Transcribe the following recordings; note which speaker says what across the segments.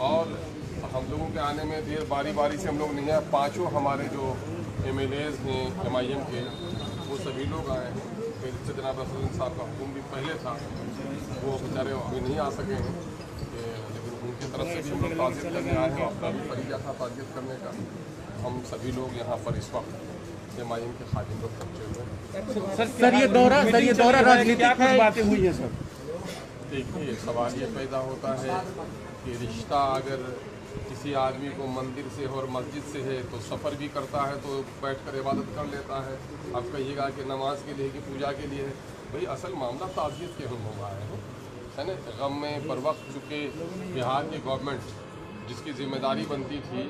Speaker 1: और हम लोगों के आने में देर बारी बारी से हम लोग नहीं आए। पांचों हमारे जो MLAs हैं MIM के, वो सभी लोग आए हैं। फिर से जनाब असदुद्दीन साहब का हुक्म भी पहले था, वो बेचारे अभी नहीं आ सके हैं, लेकिन उनकी तरफ से भी हम लोग ताज़ियत करने आए हैं। अपना भी फरीजा था ताज़ियत करने का। हम सभी लोग यहाँ पर इस वक्त MIM के खादिम लोग पहुँचे हुए हैं।
Speaker 2: सर ये दौरा राजनीतिक है, बातें हुई है सर।
Speaker 1: देखिए, सवाल ये पैदा होता है कि रिश्ता अगर किसी आदमी को मंदिर से और मस्जिद से है तो सफ़र भी करता है तो बैठकर इबादत कर लेता है। अब कहिएगा कि नमाज के लिए कि पूजा के लिए है, भाई असल मामला ताज़ियत के हम लोग आए हैं, है ना। गम में बर वक्त चुके बिहार की गवर्नमेंट, जिसकी जिम्मेदारी बनती थी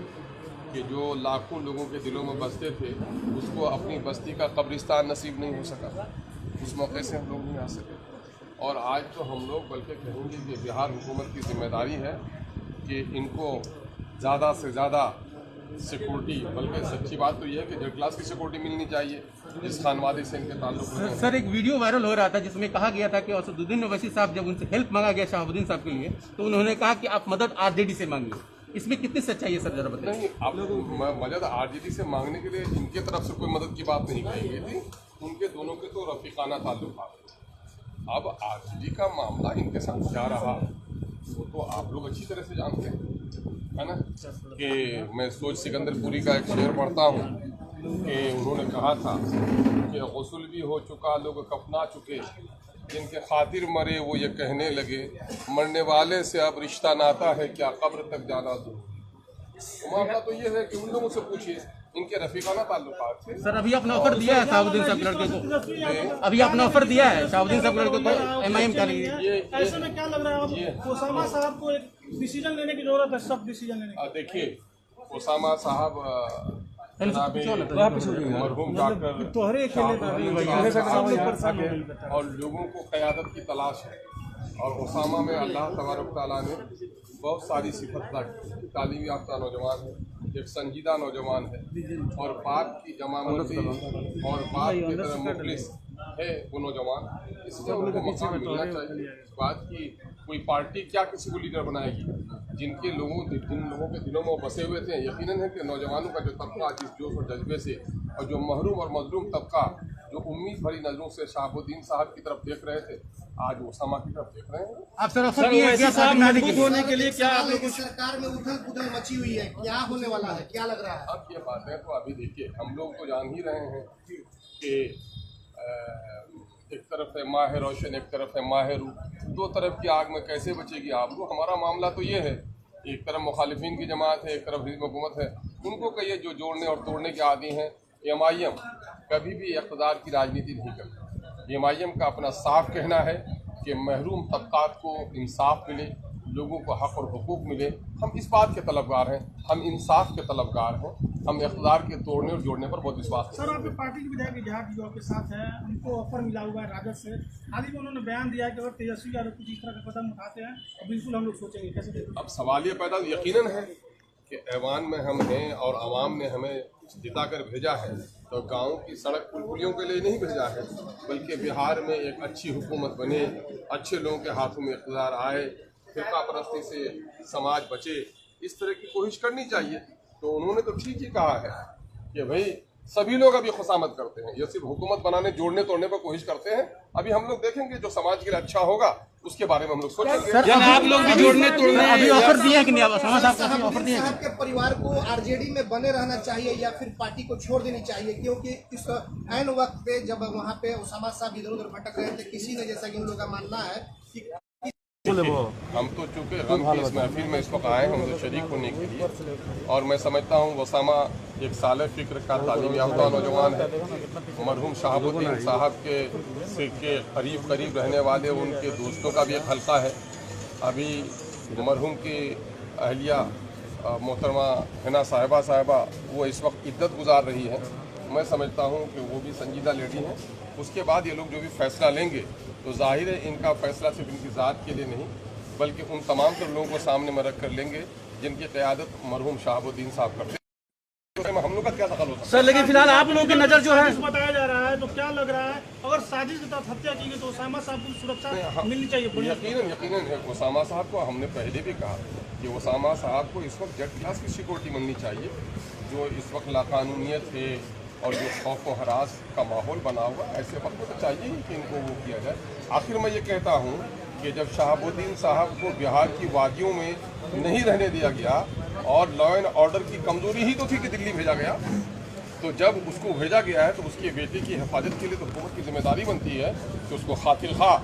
Speaker 1: कि जो लाखों लोगों के दिलों में बसते थे, उसको अपनी बस्ती का कब्रिस्तान नसीब नहीं हो सका, उस मौके से हम लोग नहीं आ सके। और आज तो हम लोग बल्कि कहेंगे कि बिहार हुकूमत की जिम्मेदारी है कि इनको ज़्यादा से ज़्यादा सिक्योरिटी, बल्कि सच्ची बात तो यह है कि थर्ड क्लास की सिक्योरिटी मिलनी चाहिए जिस खानवादी से इनके ताल्लुक हैं।
Speaker 2: सर एक वीडियो वायरल हो रहा था जिसमें कहा गया था कि असदुद्दीन ओवैसी साहब, जब उनसे हेल्प मांगा गया शहाबुद्दीन साहब के लिए, तो उन्होंने कहा कि आप मदद RJD से मांगिए। इसमें कितनी सच्चाई है सर, जरा बताइए।
Speaker 1: नहीं, आप मदद RJD से मांगने के लिए इनके तरफ से कोई मदद की बात नहीं कही गई थी। उनके दोनों के तो रफीकाना ताल्लुकात। अब RJD का मामला इनके साथ क्या रहा वो तो आप लोग अच्छी तरह से जानते हैं, है ना। कि मैं सोच सिकंदरपुरी का एक शेर पढ़ता हूँ कि उन्होंने कहा था कि गुस्ल भी हो चुका, लोग कफना चुके, जिनके खातिर मरे वो ये कहने लगे, मरने वाले से अब रिश्ता नाता है क्या, कब्र तक जाना दूर। तो मामला तो ये है कि उन लोगों से पूछिए, इनके रफीकाना ताल्लुकात थे।
Speaker 2: सर अभी अपना ऑफर दिया है शहाबुद्दीन साहब लड़के को, अभी अपना ऑफर दिया है शहाबुद्दीन साहब लड़के को MIM का लिए।
Speaker 3: ऐसे में क्या लग रहा है ओसामा साहब को एक डिसीजन लेने की जरूरत है, सब डिसीजन लेने की।
Speaker 1: देखिए, ओसामा साहब मरहूम डॉक्टर और लोगों को क़यादत की तलाश है, और ओसामा में अल्लाह तबारक तआला ने बहुत सारी सिफत रखी। तालीम याफ्ता नौजवान है, एक संजीदा नौजवान है, और बाप की जमानती और बाप की तरह मुखलिस है वो नौजवान, इसलिए उनको मौका मिलना चाहिए। बात की कोई पार्टी क्या किसी को लीडर बनाएगी, जिन लोगों के दिलों में वो बसे हुए थे। यकीनन है कि नौजवानों का जो तबका जिस जोश और जज्बे से, और जो महरूम और मजलूम तबका जो उम्मीद भरी नजरों से शहाबुद्दीन साहब की तरफ देख रहे थे, आज ओसामा की तरफ देख रहे हैं।
Speaker 2: आप सर होने के लिए क्या आप लोग
Speaker 4: सरकार में उथल पुथल मची हुई है, क्या होने वाला है, क्या लग रहा है?
Speaker 1: अब ये बातें तो अभी देखिए, हम लोग तो जान ही रहे हैं कि एक तरफ है माह रोशन, एक तरफ है माह रू, दो तरफ की आग में कैसे बचेगी आप लोग। हमारा मामला तो ये है, एक तरफ मुखालिफिन की जमात है, एक तरफ हिज़्ब हुकूमत है, उनको कहिए जो जोड़ने और तोड़ने के आदी हैं। MIM कभी भी इक़्तिदार की राजनीति नहीं करती। MIM का अपना साफ कहना है कि महरूम तबक़ात को इंसाफ मिले, लोगों को हक़ और हुकूक मिले। हम इस बात के तलबगार हैं, हम इंसाफ के तलबगार हैं, हम इक़्तिदार के तोड़ने और जोड़ने पर बहुत विश्वास हैं।
Speaker 3: सर आपकी पार्टी के विधायक इजहार जो आपके साथ है, उनको ऑफर मिला हुआ है राजद से। हाल ही में उन्होंने बयान दिया है कि अगर तेजस्वी यादव कुछ इस तरह का कदम उठाते हैं तो बिल्कुल हम लोग सोचेंगे। कैसे देखते?
Speaker 1: अब सवाल ये पैदा यकीनन है कि ऐवान में हम हैं और आवाम ने हमें जिता कर भेजा है, तो गाँव की सड़क पुलियों के लिए नहीं भेजा है, बल्कि बिहार में एक अच्छी हुकूमत बने, अच्छे लोगों के हाथों में इक़्तिदार आए, फ़िरका परस्ती से समाज बचे, इस तरह की कोशिश करनी चाहिए। तो उन्होंने तो ठीक ही कहा है कि भाई सभी लोग अभी खुशामद करते हैं, ये सिर्फ हुकूमत बनाने जोड़ने तोड़ने पर कोशिश करते हैं। अभी हम लोग देखेंगे जो समाज के लिए अच्छा होगा उसके बारे में हम लोग सोचेंगे।
Speaker 2: सर आप लोग भी जोड़ने तोड़ने अभी ऑफर दिया है कि नहीं?
Speaker 4: साहब के परिवार को RJD में बने रहना चाहिए या फिर पार्टी को छोड़ देनी चाहिए, क्योंकि इस ऐन वक्त पे जब वहाँ पे ओसामा साहब इधर उधर भटक रहे थे, किसी ने, जैसा कि उन लोगों का मानना है कि
Speaker 1: हम तो चूँकि गम की इस महफिल में इस वक्त आए हैं उनसे शरीक होने के लिए, और मैं समझता हूँ ओसामा एक साले फ़िक्र का तालीम याफ्ता नौजवान है, मरहूम शहाबुद्दीन साहब के करीब रहने वाले उनके दोस्तों का भी एक हल्का है। अभी मरहूम की अहलिया मोहतरमा हिना साहिबा वो इस वक्त इद्दत गुजार रही है। मैं समझता हूँ कि वो भी संजीदा लेडी हैं। उसके बाद ये लोग जो भी फैसला लेंगे तो जाहिर है इनका फैसला सिर्फ इनकी ज़ात के लिए नहीं, बल्कि उन तमाम तर लोगों को सामने में रख कर लेंगे जिनकी क़यादत मरहूम शहाबुद्दीन साहब करते हैं। हम लोग का क्या दखल होता है
Speaker 2: सर? लेकिन फिलहाल आप लोगों की नज़र जो है,
Speaker 3: बताया जा रहा है है तो क्या लग रहा है, अगर साजिश के तहत हत्या की गई तो उसामा साहब को सुरक्षा मिलनी चाहिए? बढ़िया
Speaker 1: यकीनन उसामा साहब को हमने पहले भी कहा कि उसामा साहब को इस वक्त जेड क्लास की सिक्योरिटी मिलनी चाहिए। जो इस वक्त लाकानूनियत है और जो खौफ व हरास का माहौल बना हुआ, ऐसे वक्त में तो चाहिए ही कि इनको वो किया जाए। आखिर मैं ये कहता हूँ कि जब शहाबुद्दीन साहब को बिहार की वादियों में नहीं रहने दिया गया और लॉ एंड ऑर्डर की कमजोरी ही तो थी कि दिल्ली भेजा गया, तो जब उसको भेजा गया है तो उसकी बेटे की हिफाजत के लिए तो हुकूमत की जिम्मेदारी बनती है कि उसको खातिल खा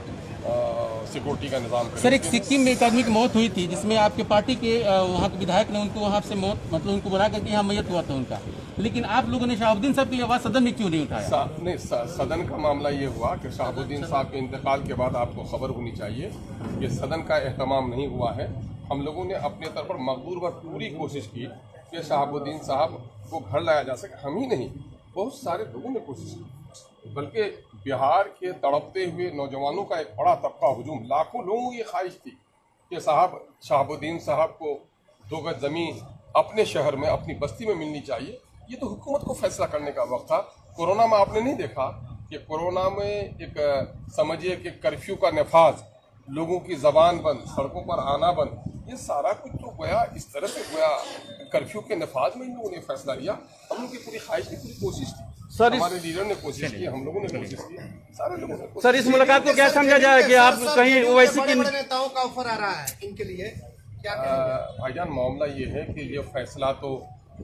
Speaker 1: सिक्योरिटी का निज़ाम करे।
Speaker 2: सर, एक सिक्किम में एक आदमी की मौत हुई थी जिसमें आपके पार्टी के वहाँ के विधायक ने उनको वहाँ से मौत, मतलब उनको बुला करके यहाँ मैयत हुआ था उनका, लेकिन आप लोगों ने शहाबुद्दीन साहब की आवाज़ सदन में क्यों नहीं उठाया?
Speaker 1: नहीं, सदन का मामला ये हुआ कि शहाबुद्दीन साहब के इंतकाल के बाद आपको खबर होनी चाहिए कि सदन का एहतमाम नहीं हुआ है। हम लोगों ने अपने तरफ पर मकदूर व पूरी कोशिश की कि शहाबुद्दीन साहब को घर लाया जा सके। हम ही नहीं, बहुत सारे लोगों ने कोशिश की, बल्कि बिहार के तड़पते हुए नौजवानों का एक बड़ा तबका हुजूम, लाखों लोगों की ये ख्वाहिश थी कि शहाबुद्दीन साहब को 2 गज ज़मीन अपने शहर में अपनी बस्ती में मिलनी चाहिए। ये तो हुकूमत को फैसला करने का वक्त था। कोरोना में आपने नहीं देखा कि कोरोना में एक समझिए कि कर्फ्यू का नफाज, लोगों की ज़बान बंद, सड़कों पर आना बंद, ये सारा कुछ तो गोया इस तरह से गोया कर्फ्यू के नफाज में इन लोगों ने फैसला लिया। हम लोग की पूरी ख्वाहिश की पूरी कोशिश थी,
Speaker 2: सर,
Speaker 1: हमारे लीडर ने कोशिश की, हम लोगों ने कोशिश की, सारे लोगों ने कोशिश
Speaker 2: सर, इस मुलाकात को क्या समझा जाए कि आप कहीं ओवैसी की
Speaker 4: नेताओं का ऑफर आ रहा है इनके लिए, क्या
Speaker 1: भाईजान मामला ये है कि ये फैसला तो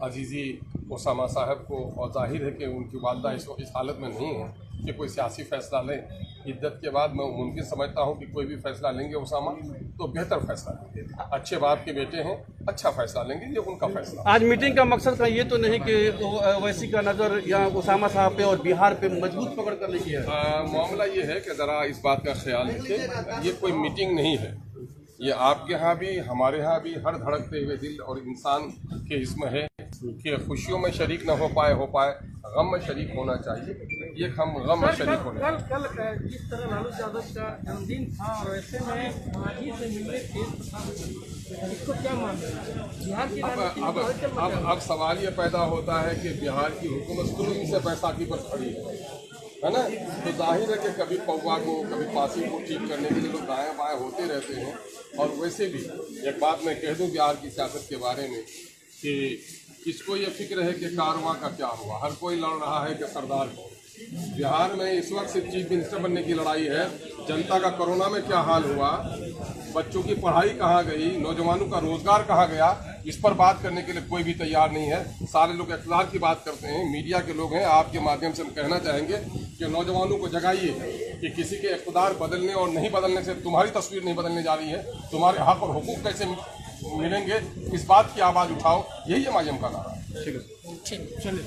Speaker 1: अजीज़ी उसामा साहब को, और जाहिर है कि उनकी वालदा इस हालत में नहीं है कि कोई सियासी फैसला लें। इद्दत के बाद मैं मुमकिन समझता हूँ कि कोई भी फैसला लेंगे उसामा तो बेहतर फैसला लेंगे। अच्छे बाप के बेटे हैं, अच्छा फैसला लेंगे, ये उनका फैसला।
Speaker 2: आज मीटिंग का मकसद का ये तो नहीं कि ओवैसी का नज़र या उसामा साहब पे और बिहार पे मजबूत पकड़ कर लीजिए।
Speaker 1: मामला ये है कि ज़रा इस बात का ख्याल रखें, ये कोई मीटिंग नहीं है। ये आपके यहाँ भी, हमारे यहाँ भी हर धड़कते हुए दिल और इंसान के इसमें है कि खुशियों में शरीक न हो पाए, गम में शरीक होना चाहिए। ये हम गम में शरीक होने।
Speaker 3: कल जिस तरह लालू यादव का जन्मदिन था और ऐसे में मांझी से मिलने थे, इसको क्या मानते हैं? बिहार की
Speaker 1: अब सवाल ये पैदा होता है कि बिहार की हुकूमत शुरू से बैसाखी पर खड़ी है ना, तो जाहिर है कि कभी पौवा को, कभी पासी को ठीक करने के लिए लोग दाएं बाएं होते रहते हैं। और वैसे भी एक बात मैं कह दूं बिहार की सियासत के बारे में कि इसको ये फिक्र है कि कारवां का क्या हुआ, हर कोई लड़ रहा है कि सरदार कौन। बिहार में इस वक्त सिर्फ चीफ मिनिस्टर बनने की लड़ाई है। जनता का कोरोना में क्या हाल हुआ, बच्चों की पढ़ाई कहाँ गई, नौजवानों का रोजगार कहाँ गया, इस पर बात करने के लिए कोई भी तैयार नहीं है। सारे लोग इख्तियार की बात करते हैं, मीडिया के लोग हैं। आपके माध्यम से हम कहना चाहेंगे कि नौजवानों को जगाइए कि किसी के इख्तियार बदलने और नहीं बदलने से तुम्हारी तस्वीर नहीं बदलने जा रही है। तुम्हारे हक और हुकूक कैसे मिलेंगे, इस बात की आवाज़ उठाओ, यही हमारी का नारा है। ठीक है,
Speaker 3: चलिए।